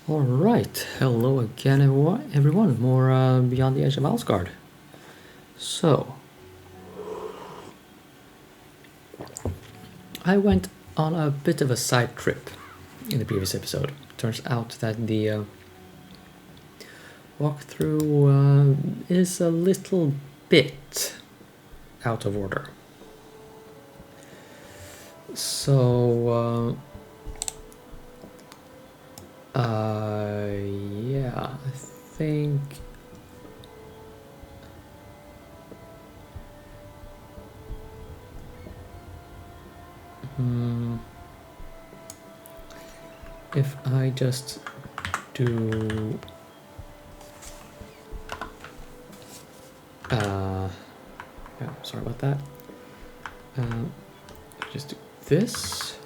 Alright, hello again everyone, more Beyond the Edge of Asgard. So, I went on a bit of a side trip in the previous episode. Turns out that the walkthrough is a little bit out of order. So, yeah, I think if I just do yeah, sorry about that. Just do this.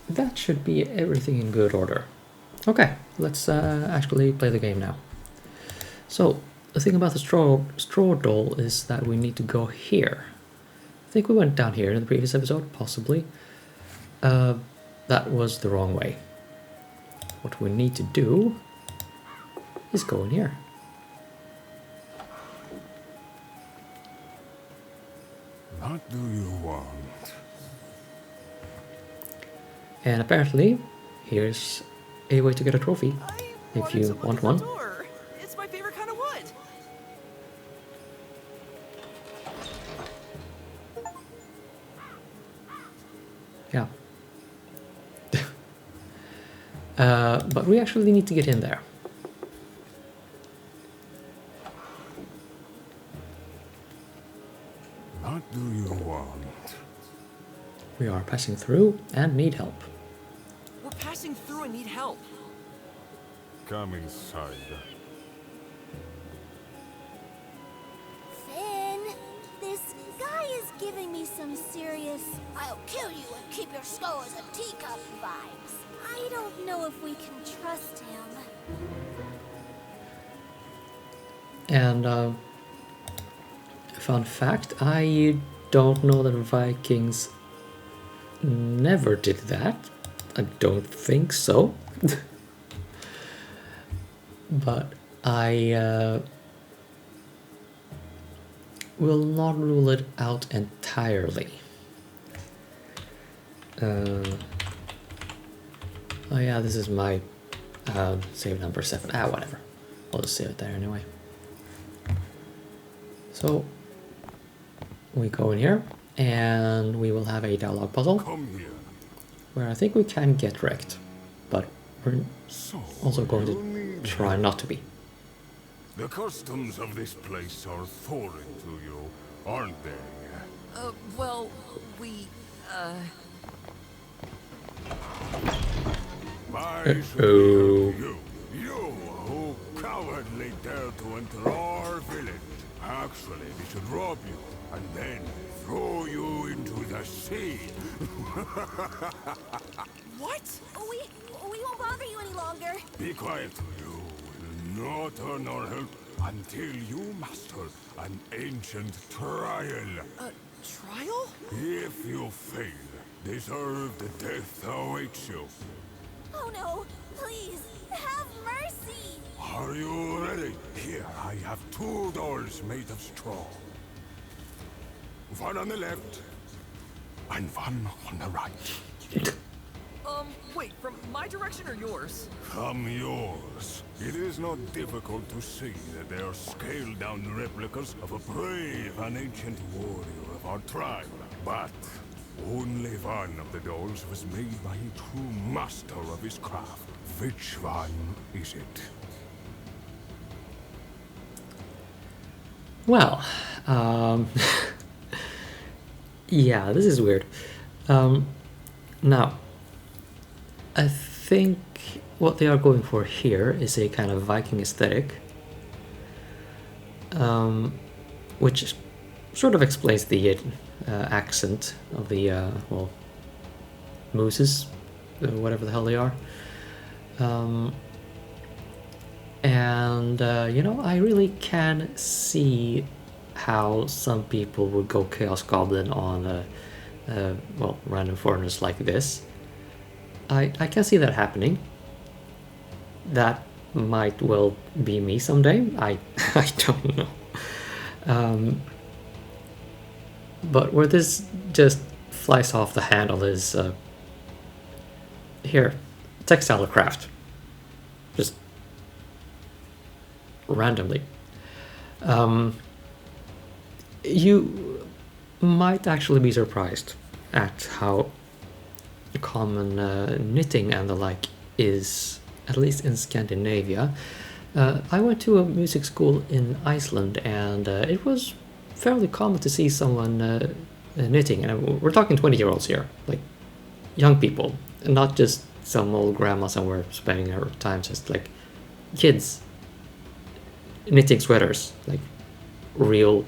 That should be everything in good order. Okay, let's actually play the game now. So, the thing about the straw doll is that we need to go here. I think we went down here in the previous episode, possibly. That was the wrong way. What we need to do is go in here. What do you want? And apparently, here's a way to get a trophy, if you want one. It's my favorite kind of wood. Yeah. But we actually need to get in there. What do you want? We are passing through and need help. We're passing through and need help. Come inside. Finn, this guy is giving me some serious "I'll kill you and keep your skull as a teacup" vibes. I don't know if we can trust him. And fun fact, I don't know that Vikings never did that. I don't think so. But I will not rule it out entirely. Oh yeah, this is my save number 7. Whatever. I'll just save it there anyway. So we go in here and we will have a dialogue puzzle. Come here. Where I think we can get wrecked, but we're So also going you to need try help. not to be. The customs of this place are foreign to you, aren't they? Well, we, Why should Uh-oh. we help you? You who cowardly dare to enter our village. Actually, we should rob you and then throw you into the sea. what? We won't bother you any longer. Be quiet. You will not earn our help until you master an ancient trial. Trial? If you fail, deserved death awaits you. Oh no, please, have mercy. Are you ready? Here, I have 2 doors made of straw. One on the left, and one on the right. Wait, from my direction or yours? From yours. It is not difficult to see that they are scaled-down replicas of a brave and ancient warrior of our tribe. But only one of the dolls was made by a true master of his craft. Which one is it? Well, yeah, this is weird. Now, I think what they are going for here is a kind of Viking aesthetic, which sort of explains the accent of the, well, mooses, whatever the hell they are. And, you know, I really can see how some people would go Chaos Goblin on, well, random foreigners like this. I can see that happening. That might well be me someday. I I don't know. But where this just flies off the handle is here, textile craft. Just randomly. You might actually be surprised at how common knitting and the like is, at least in Scandinavia. I went to a music school in Iceland, and it was fairly common to see someone knitting. And we're talking 20-year-olds here, like young people, and not just some old grandma somewhere spending her time, just like kids knitting sweaters, like real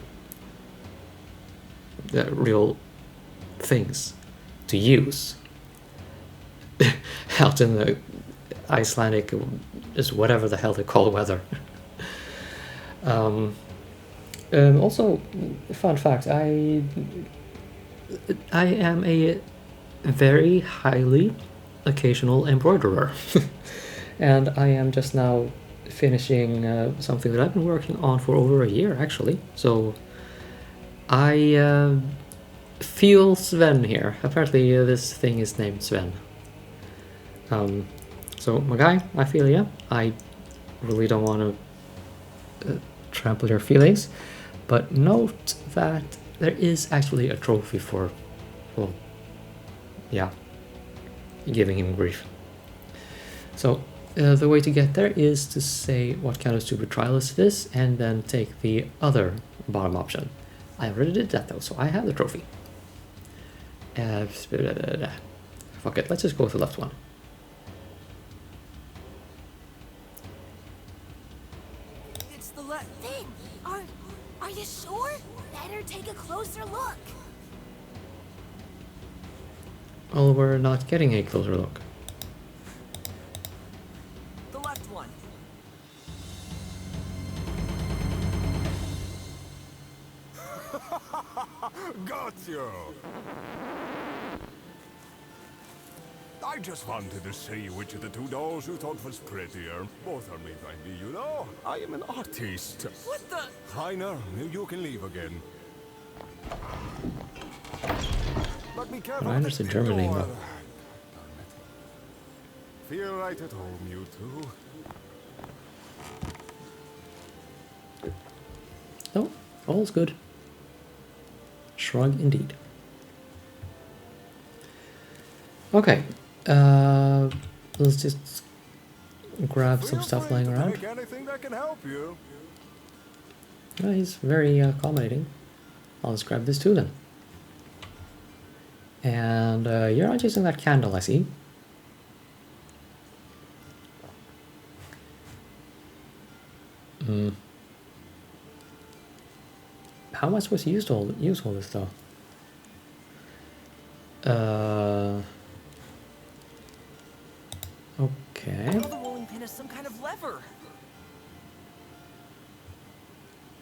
things to use out in the Icelandic, is whatever the hell they call weather. Also, fun fact: I am a very highly occasional embroiderer, and I am just now finishing something that I've been working on for over a year, actually. So I feel Sven here. Apparently, this thing is named Sven. So, my guy, I feel ya. I really don't want to trample your feelings, but note that there is actually a trophy for, well, yeah, giving him grief. So, the way to get there is to say what kind of stupid trial is this, and then take the other bottom option. I already did that though, so I have the trophy. Fuck it, let's just go with the left one. It's the left. Finn, are you sure? Better take a closer look. Well, we're not getting a closer look. The left one. Got you! I just wanted to see which of the two dolls you thought was prettier. Both are made by me, you know. I am an artist. What the? Heiner, you can leave again. But be careful. Reiner's a German name, though. Feel right at home, you two. Oh, all's good. Shrug indeed. Okay, let's just grab some stuff lying around. Take anything that can help you. Oh, he's very accommodating. I'll just grab this too then. And you're not using that candle, I see. How am I supposed to use all this though? Okay. The rolling pin is some kind of lever.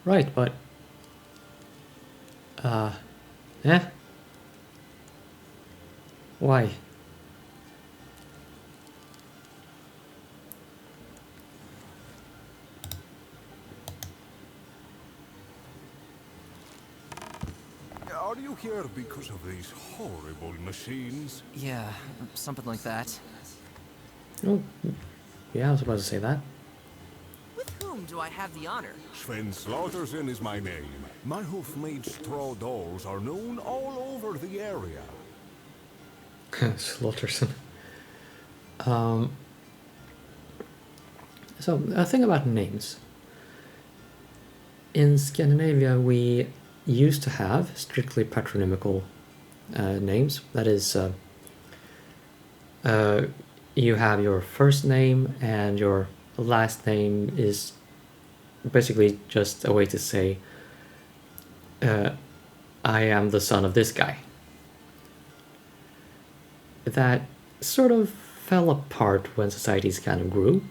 Right, but yeah. Why? Are you here because of these horrible machines? Yeah, something like that. Oh, yeah, I was about to say that. With whom do I have the honor? Sven Slaughterson is my name. My hoof-made straw dolls are known all over the area. Slaughterson. So, a thing about names. In Scandinavia, we used to have strictly patronymical names. That is, you have your first name, and your last name is basically just a way to say, I am the son of this guy. That sort of fell apart when societies kind of grew.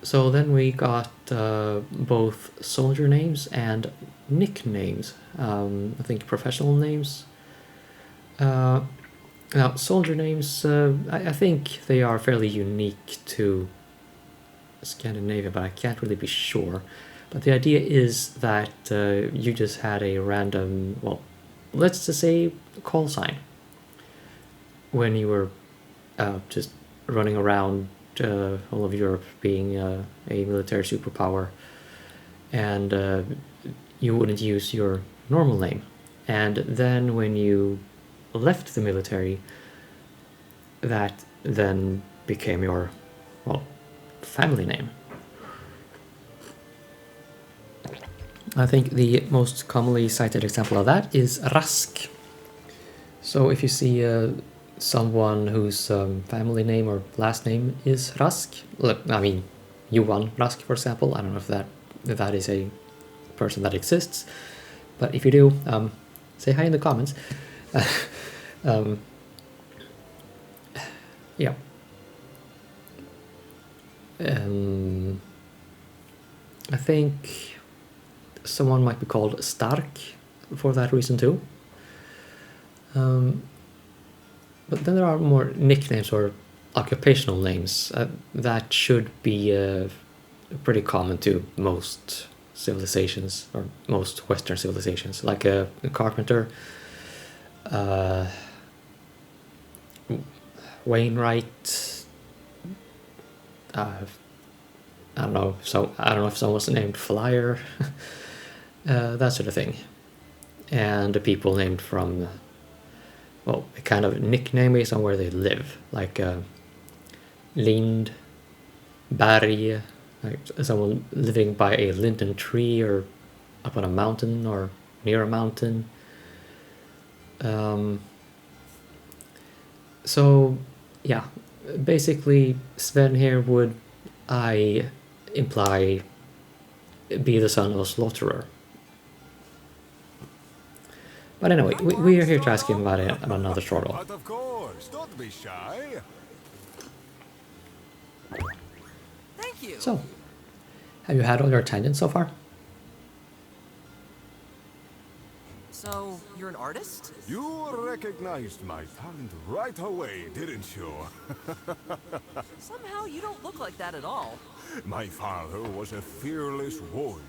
So then we got both soldier names and nicknames. I think professional names. Now, soldier names, I think they are fairly unique to Scandinavia, but I can't really be sure. But the idea is that you just had a random, well, let's just say call sign when you were just running around all of Europe being a military superpower, and you wouldn't use your normal name. And then when you left the military, that then became your, well, family name. I think the most commonly cited example of that is Rask. So if you see someone whose family name or last name is Rask, I mean, Johan Rask, for example, I don't know if that is a person that exists, but if you do, say hi in the comments. Yeah. I think someone might be called Stark for that reason too. But then there are more nicknames or occupational names that should be pretty common to most civilizations, or most Western civilizations, like a carpenter, Wainwright. I don't know. So I don't know if someone's named Flyer, that sort of thing, and the people named from, well, a kind of nickname based on where they live, like Lind, Berg, like someone living by a linden tree or up on a mountain or near a mountain. So yeah, basically Sven here would, I imply, be the son of a slaughterer. But anyway, we are here to ask him about another straw doll. But of course, don't be shy. Thank you. So, have you had all your tangents so far? So, you're an artist? You recognized my talent right away, didn't you? Somehow you don't look like that at all. My father was a fearless warrior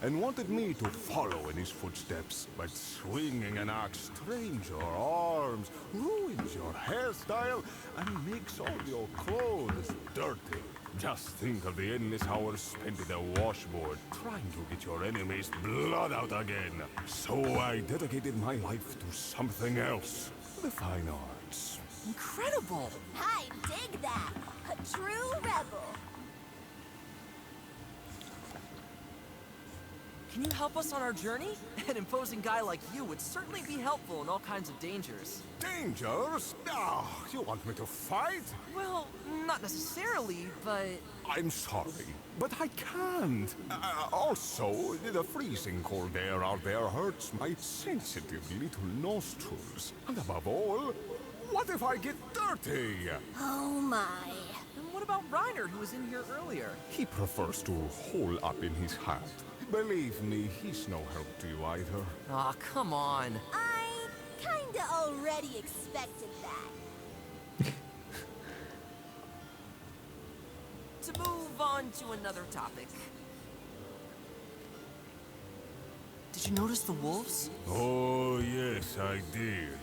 and wanted me to follow in his footsteps. But swinging an axe strains your arms, ruins your hairstyle, and makes all your clothes dirty. Just think of the endless hours spent in the washboard trying to get your enemy's blood out again. So I dedicated my life to something else. The fine arts. Incredible! I dig that. A true rebel. Can you help us on our journey? An imposing guy like you would certainly be helpful in all kinds of dangers. Dangers? Ah, you want me to fight? Well, not necessarily, but... I'm sorry, but I can't. Also, the freezing cold air out there hurts my sensitive little nostrils. And above all, what if I get dirty? Oh my. And what about Reiner, who was in here earlier? He prefers to hole up in his hat. Believe me, he's no help to you either. Aw, come on. I kinda already expected that. To move on to another topic. Did you notice the wolves? Oh, yes, I did.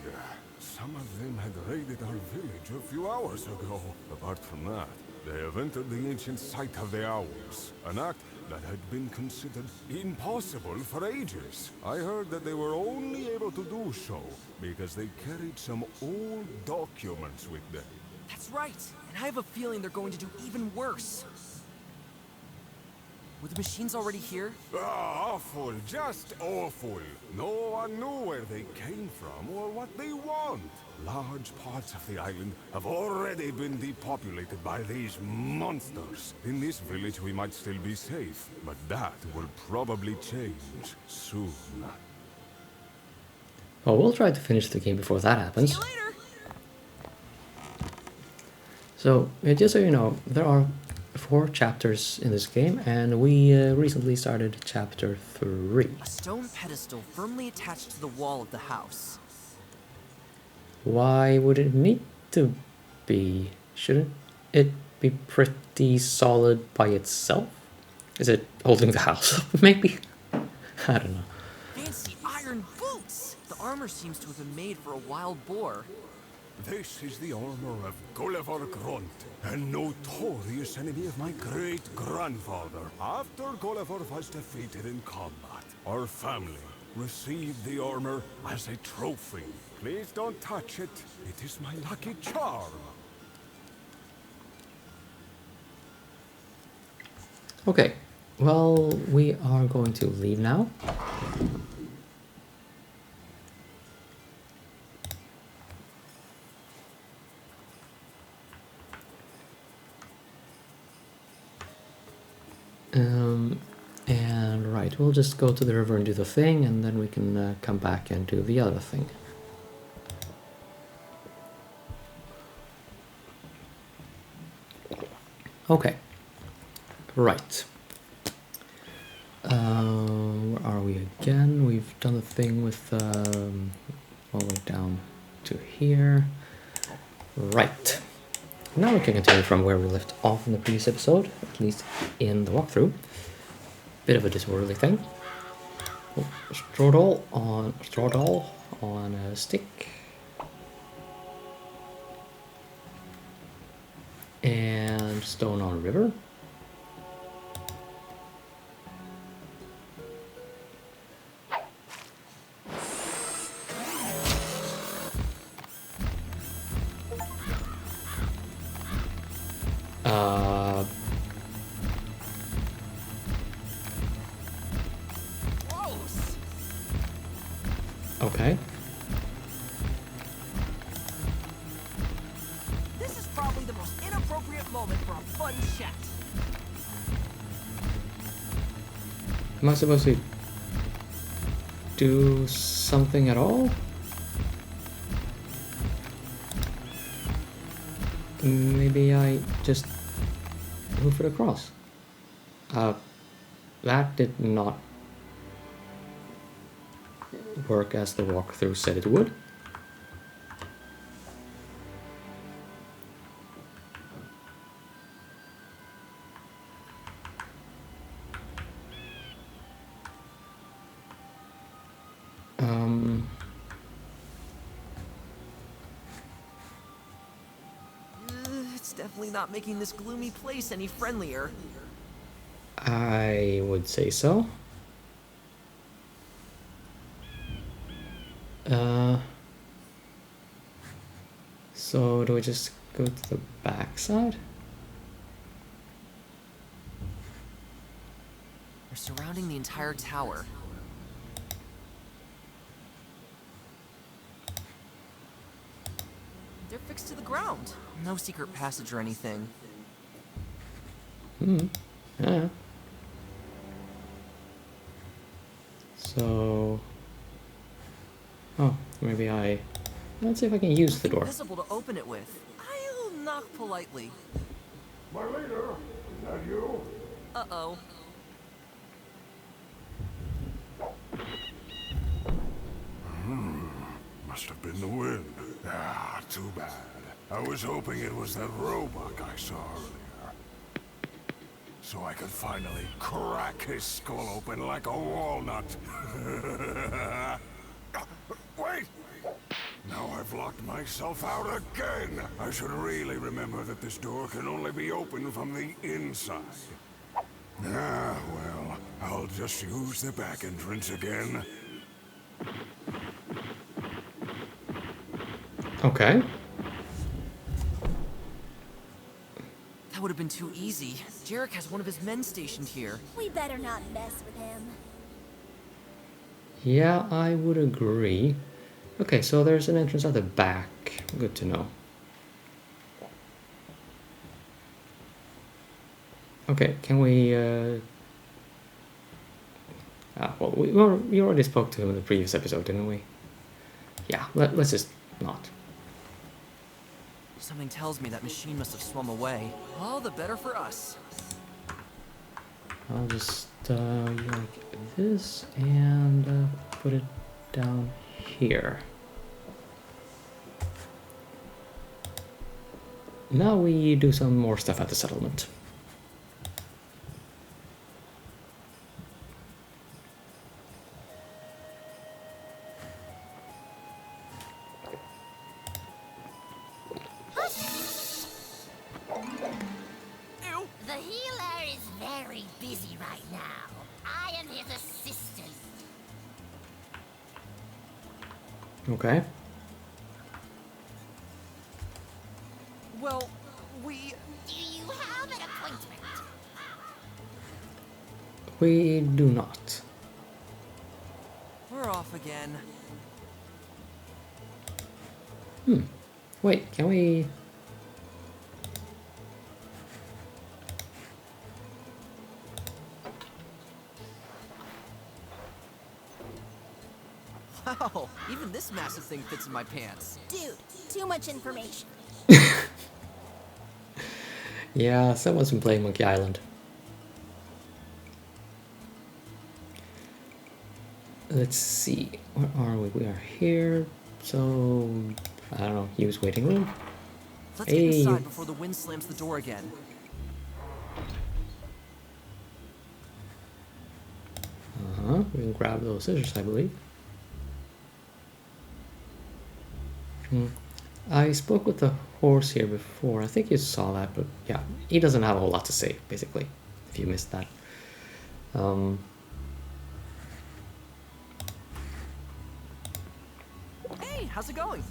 Some of them had raided our village a few hours ago. Apart from that, they have entered the ancient site of the Owls, an act that had been considered impossible for ages. I heard that they were only able to do so because they carried some old documents with them. That's right, and I have a feeling they're going to do even worse. Were the machines already here? Awful, just awful. No one knew where they came from or what they want. Large parts of the island have already been depopulated by these monsters. In this village we might still be safe, but that will probably change soon. Well, we'll try to finish the game before that happens. See you later! So, just so you know, there are 4 chapters in this game, and we recently started chapter 3. A stone pedestal firmly attached to the wall of the house. Why would it need to be? Shouldn't it be pretty solid by itself? Is it holding the house up? Maybe? I don't know. Fancy iron boots! The armor seems to have been made for a wild boar. This is the armor of Gulliver Grunt, a notorious enemy of my great-grandfather. After Gulliver was defeated in combat, our family received the armor as a trophy. Please don't touch it. It is my lucky charm. Okay, well, we are going to leave now. And right, we'll just go to the river and do the thing, and then we can come back and do the other thing. Okay, right. Where are we again? We've done the thing with all the way down to here. Right. Now we can continue from where we left off in the previous episode, at least in the walkthrough. Bit of a disorderly thing. Oh, straw doll on a stick. And stone on a river. Gross! Okay. This is probably the most inappropriate moment for a fun chat. Am I supposed to do something at all? Maybe I just move it across. That did not work as the walkthrough said it would. It's definitely not making this gloomy place any friendlier. I would say so. So do we just go to the back side? They're surrounding the entire tower. They're fixed to the ground. No secret passage or anything. Yeah. So... Oh, maybe let's see if I can use the door. Invisible to open it with. I'll knock politely. My leader, is that you? Uh-oh. Must have been the wind. Ah, too bad. I was hoping it was that roebuck I saw earlier. So I could finally crack his skull open like a walnut. Wait! Now I've locked myself out again. I should really remember that this door can only be opened from the inside. Ah, well, I'll just use the back entrance again. Okay. That would have been too easy. Jarek has one of his men stationed here. We better not mess with him. Yeah, I would agree. Okay, so there's an entrance at the back. Good to know. Okay, can we... well, we already spoke to him in the previous episode, didn't we? Yeah, let's just not. Something tells me that machine must have swum away. All the better for us. I'll just like this and put it down here. Now we do some more stuff at the settlement. Ew! The healer is very busy right now. I am his assistant. Okay. Well, we... Do you have an appointment? We do not. We're off again. Wait, can we... Wow, even this massive thing fits in my pants. Dude, too much information. Yeah, someone's been playing Monkey Island. Let's see, where are we? We are here, so... I don't know, use waiting room? Let's Hey. get inside before the wind slams the door again. We can grab those scissors, I believe. I spoke with the horse here before. I think you saw that, but yeah, he doesn't have a whole lot to say, basically, if you missed that. Hey, how's it going?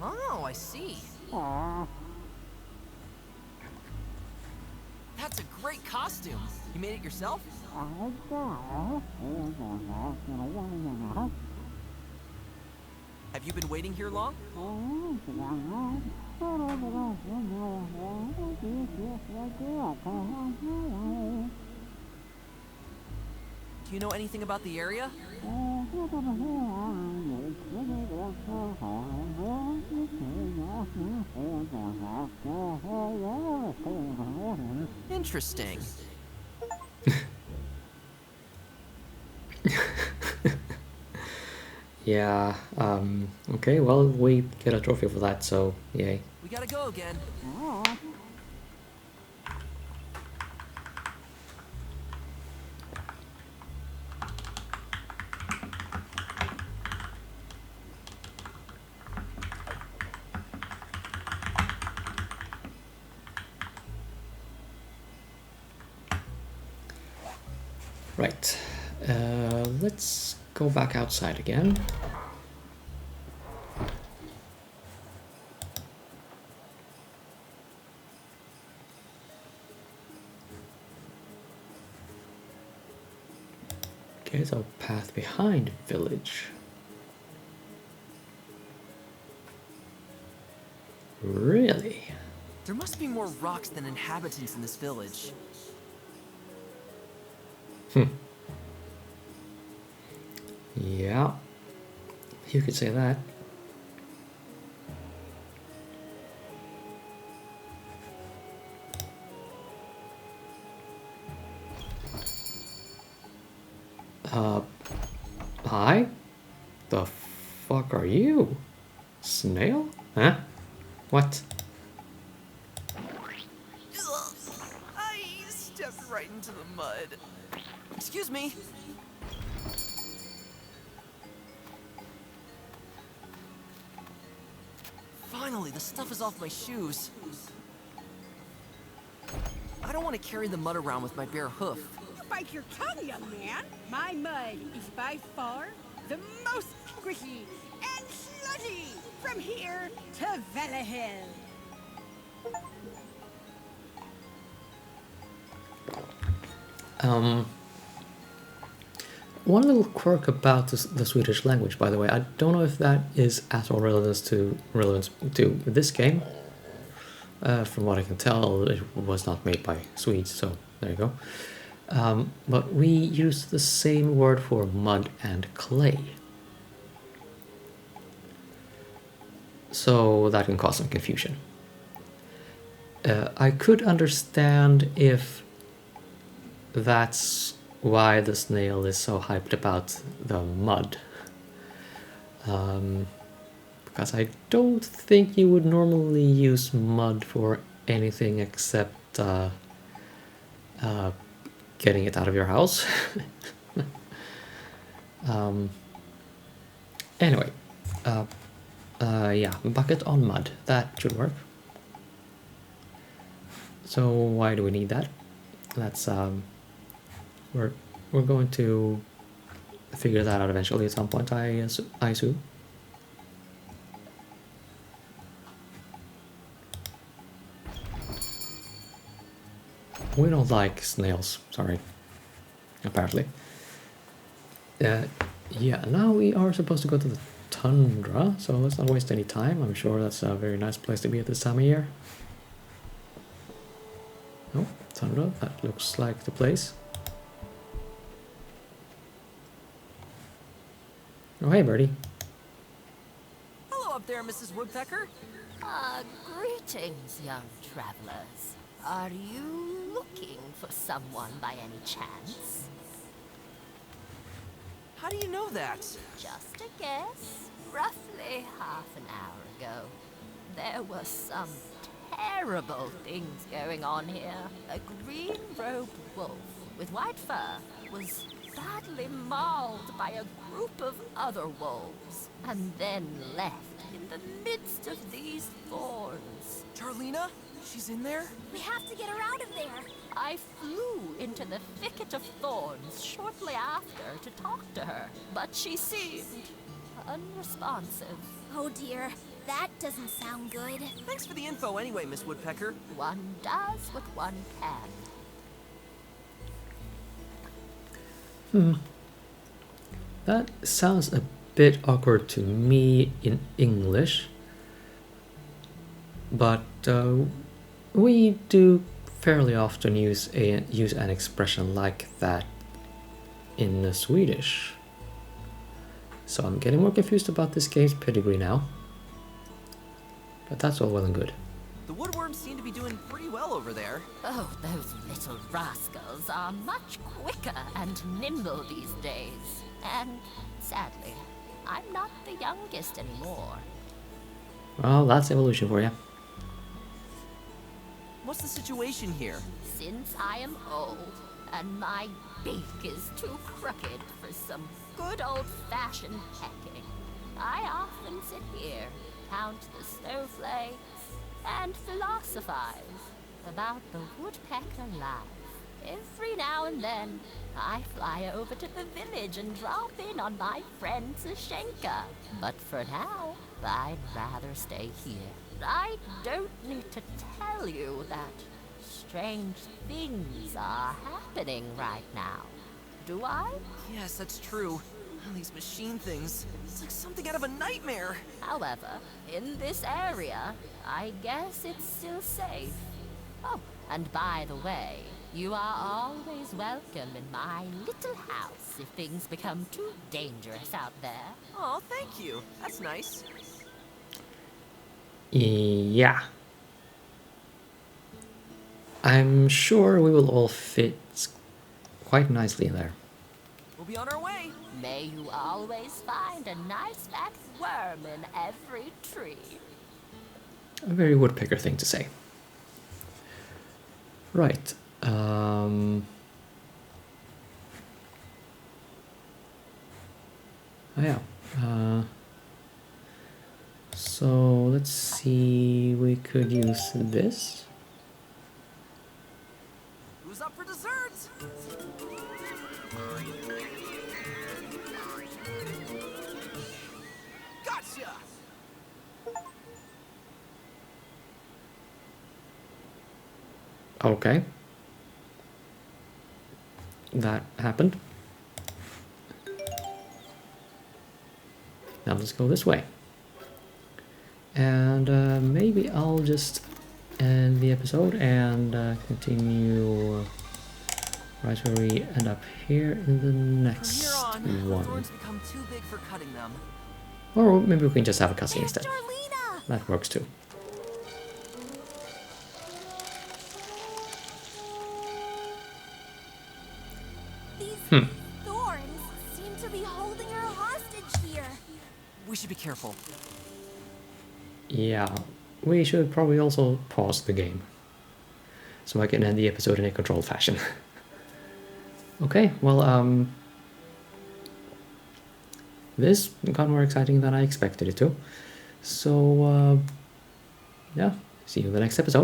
Oh, I see. That's a great costume. You made it yourself? Have you been waiting here long? Do you know anything about the area? Interesting. Yeah, okay, well, we get a trophy for that, so yay. We gotta go again. Right, let's go back outside again. Okay, so path behind village. Really? There must be more rocks than inhabitants in this village. Yeah, you could say that. Hi? The fuck are you? Snail? Huh? What? I stepped right into the mud. Excuse me. Finally, the stuff is off my shoes. I don't want to carry the mud around with my bare hoof. You bite your tongue, young man. My mud is by far the most squishy and sludgy from here to Valahill. One little quirk about the Swedish language, by the way, I don't know if that is at all relevant to this game. From what I can tell, it was not made by Swedes, so there you go. But we use the same word for mud and clay. So that can cause some confusion. I could understand if that's why the snail is so hyped about the mud. because I don't think you would normally use mud for anything except getting it out of your house. Anyway, yeah, bucket on mud, that should work. So why do we need that? That's we're going to figure that out eventually at some point, I assume. We don't like snails, sorry. Apparently. Yeah, now we are supposed to go to the tundra, so let's not waste any time. I'm sure that's a very nice place to be at this time of year. Oh, tundra, that looks like the place. Oh, hey, birdie. Hello up there, Mrs. Woodpecker. Greetings, young travelers. Are you looking for someone by any chance? How do you know that? Just a guess. Roughly half an hour ago, there were some terrible things going on here. A green-robed wolf with white fur was badly mauled by a group of other wolves, and then left in the midst of these thorns. Charlena? She's in there? We have to get her out of there. I flew into the thicket of thorns shortly after to talk to her, but she seemed unresponsive. Oh dear, that doesn't sound good. Thanks for the info anyway, Miss Woodpecker. One does what one can. That sounds a bit awkward to me in English, but we do fairly often use an expression like that in Swedish. So I'm getting more confused about this game's pedigree now. But that's all well and good. The woodworms seem to be doing pretty well over there. Oh, those little rascals are much quicker and nimble these days. And sadly, I'm not the youngest anymore. Well, that's evolution for you. What's the situation here? Since I am old and my beak is too crooked for some good old-fashioned pecking, I often sit here, count the snowflakes, and philosophize about the woodpecker life. Every now and then, I fly over to the village and drop in on my friend Sashenka. But for now, I'd rather stay here. I don't need to tell you that strange things are happening right now, do I? Yes, that's true. These machine things, it's like something out of a nightmare. However, in this area, I guess it's still safe. Oh, and by the way, you are always welcome in my little house if things become too dangerous out there. Oh, thank you. That's nice. Yeah. I'm sure we will all fit quite nicely in there. We'll be on our way. May you always find a nice fat worm in every tree. A very woodpecker thing to say. Right. Oh yeah. So let's see, we could use this. Who's up for dessert? Gotcha! Okay. That happened. Now let's go this way. And maybe I'll just end the episode and continue right where we end up here in the next From here on, one. thorns become too big for cutting them. Or maybe we can just have a cutscene There's instead. Darlena! That works too. These thorns seem to be holding her hostage here. We should be careful. yeah, we should probably also pause the game so I can end the episode in a controlled fashion. Okay, well, this got more exciting than I expected it to. So, yeah, see you in the next episode.